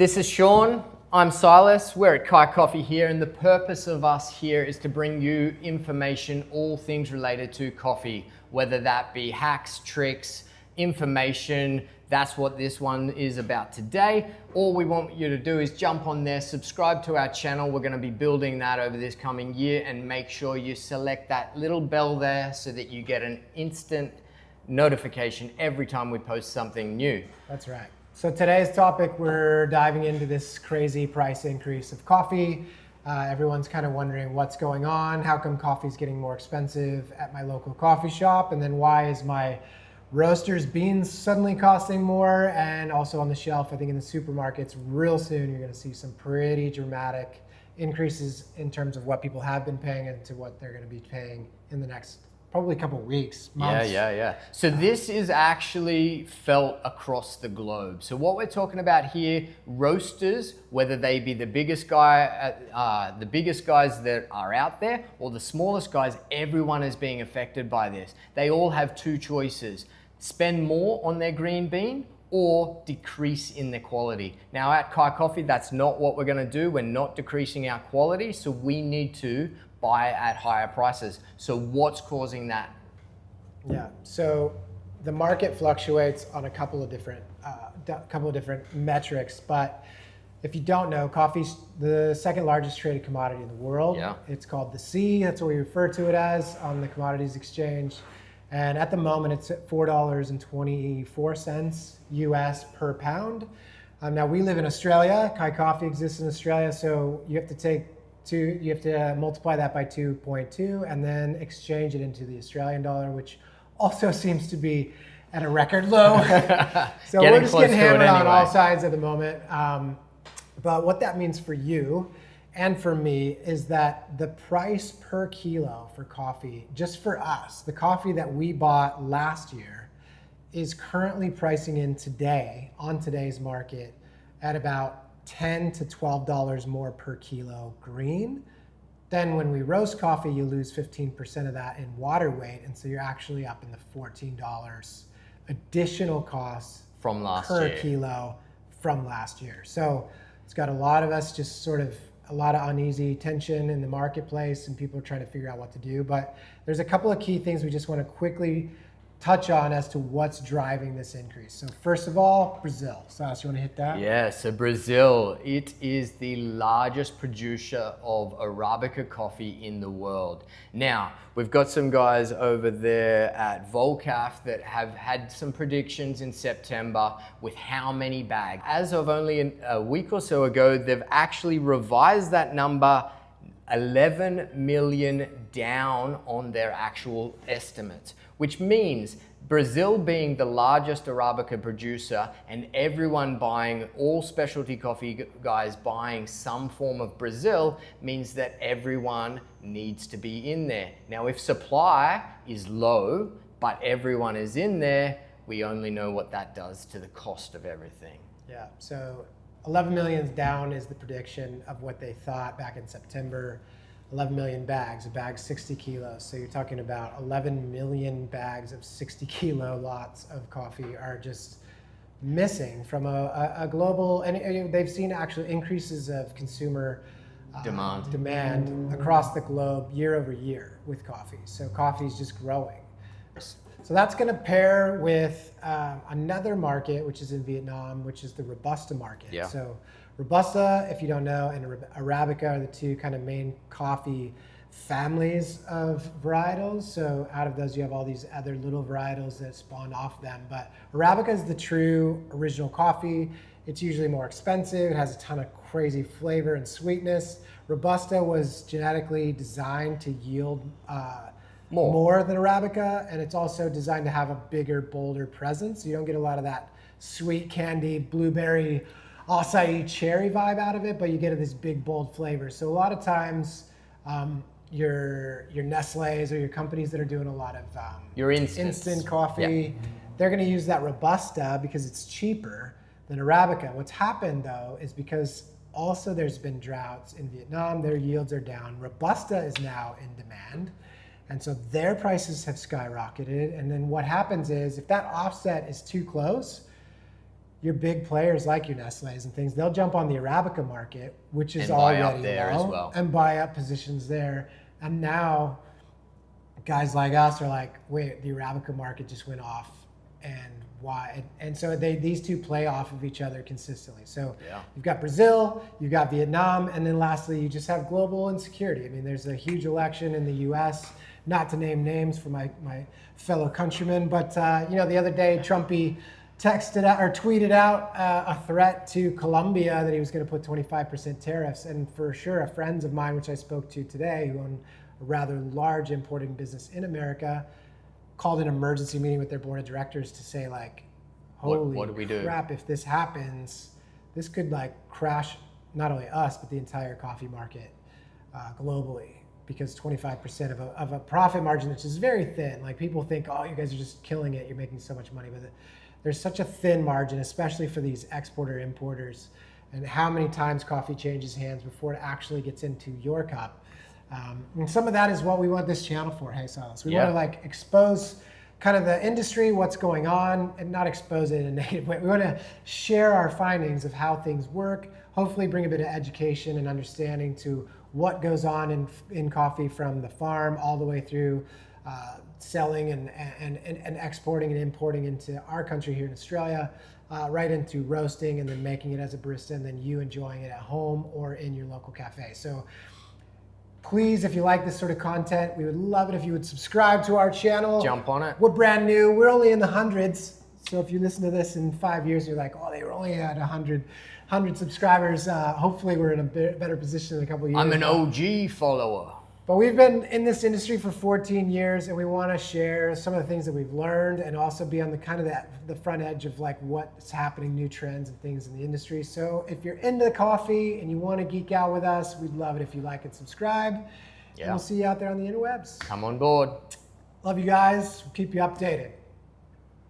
This is Sean. I'm Silas. We're at Kai Coffee here, and the purpose of us here is to bring you information, all things related to coffee, whether that be hacks, tricks, information. That's what this one is about today. All we want you to do is jump on there, subscribe to our channel. We're going to be building that over this coming year, and make sure you select that little bell there so that you get an instant notification every time we post something new. That's right. So today's topic, we're diving into this crazy price increase of coffee. Everyone's kind of wondering what's going on. How come coffee's getting more expensive at my local coffee shop? And then why is my roaster's beans suddenly costing more? And also on the shelf, I think in the supermarkets, real soon, you're going to see some pretty dramatic increases in terms of what people have been paying and to what they're going to be paying in the next probably a couple of weeks, months. Yeah. So this is actually felt across the globe. So what we're talking about here, roasters, whether they be the biggest guys that are out there or the smallest guys, everyone is being affected by this. They all have two choices: spend more on their green bean or decrease in their quality. Now at Kai Coffee, that's not what we're gonna do. We're not decreasing our quality, so we need to buy at higher prices. So what's causing that? Yeah, so the market fluctuates on a couple of different metrics, but if you don't know, coffee's the second largest traded commodity in the world. Yeah. It's called the C, that's what we refer to it as on the commodities exchange. And at the moment it's at $4.24 US per pound. Now we live in Australia, Kai Coffee exists in Australia, so you have to multiply that by 2.2 and then exchange it into the Australian dollar, which also seems to be at a record low. So we're just getting hammered on all sides at the moment. But what that means for you and for me is that the price per kilo for coffee, just for us, the coffee that we bought last year is currently pricing in today, on today's market, at about $10 to $12 more per kilo green. Then when we roast coffee, you lose 15% of that in water weight. And so you're actually up in the $14 additional costs from last per year. Kilo from last year. So it's got a lot of us just sort of a lot of uneasy tension in the marketplace, and people are trying to figure out what to do. But there's a couple of key things we just want to quickly touch on as to what's driving this increase. So first of all, Brazil. Sas, you want to hit that? Yeah, so Brazil, it is the largest producer of Arabica coffee in the world. Now, we've got some guys over there at Volcaf that have had some predictions in September with how many bags. As of only a week or so ago, they've actually revised that number 11 million down on their actual estimates, which means Brazil being the largest Arabica producer and everyone buying, all specialty coffee guys buying some form of Brazil, means that everyone needs to be in there. Now, if supply is low, but everyone is in there, we only know what that does to the cost of everything. Yeah, so 11 million down is the prediction of what they thought back in September. 11 million bags, a bag's 60 kilos. So you're talking about 11 million bags of 60 kilo lots of coffee are just missing from a global, and they've seen actually increases of consumer demand across the globe year over year with coffee. So coffee is just growing. So that's going to pair with another market, which is in Vietnam, which is the Robusta market. Yeah. So Robusta, if you don't know, and Arabica are the two kind of main coffee families of varietals. So out of those, you have all these other little varietals that spawn off them. But Arabica is the true original coffee. It's usually more expensive. It has a ton of crazy flavor and sweetness. Robusta was genetically designed to yield more than Arabica, and it's also designed to have a bigger, bolder presence. You don't get a lot of that sweet candied blueberry acai cherry vibe out of it, but you get this big, bold flavor. So a lot of times, your Nestle's or your companies that are doing a lot of your instant coffee, they're going to use that Robusta because it's cheaper than Arabica. What's happened though is because also there's been droughts in Vietnam, their yields are down. Robusta is now in demand. And so their prices have skyrocketed. And then what happens is if that offset is too close, your big players like your Nestle's and things, they'll jump on the Arabica market, which is And buy already up there low, as well. and buy up positions there. And now guys like us are like, wait, the Arabica market just went off, and why? And so these two play off of each other consistently. So you've got Brazil, you've got Vietnam, and then lastly, you just have global insecurity. I mean, there's a huge election in the US, not to name names for my fellow countrymen, but the other day, Trumpy texted out or tweeted out a threat to Colombia that he was going to put 25% tariffs. And for sure, friends of mine, which I spoke to today, who own a rather large importing business in America, called an emergency meeting with their board of directors to say, like, holy what do we do? crap, if this happens, this could like crash not only us, but the entire coffee market globally, because 25% of a profit margin, which is very thin. Like, people think, oh, you guys are just killing it, you're making so much money with it. There's such a thin margin, especially for these exporter importers, and how many times coffee changes hands before it actually gets into your cup. And some of that is what we want this channel for. Hey, Silas, we want to like expose kind of the industry, what's going on, and not expose it in a negative way. We want to share our findings of how things work, hopefully bring a bit of education and understanding to what goes on in coffee from the farm all the way through selling and exporting and importing into our country here in Australia, right into roasting and then making it as a barista, and then you enjoying it at home or in your local cafe. So please, if you like this sort of content, we would love it if you would subscribe to our channel. Jump on it. We're brand new. We're only in the hundreds. So if you listen to this in 5 years, you're like, oh, they were only at 100 subscribers. Hopefully we're in a better position in a couple of years. I'm an OG follower. But we've been in this industry for 14 years, and we want to share some of the things that we've learned, and also be on the kind of the front edge of like what's happening, new trends and things in the industry. So if you're into coffee and you want to geek out with us, we'd love it if you like and subscribe. And we'll see you out there on the interwebs. Come on board. Love you guys. We'll keep you updated.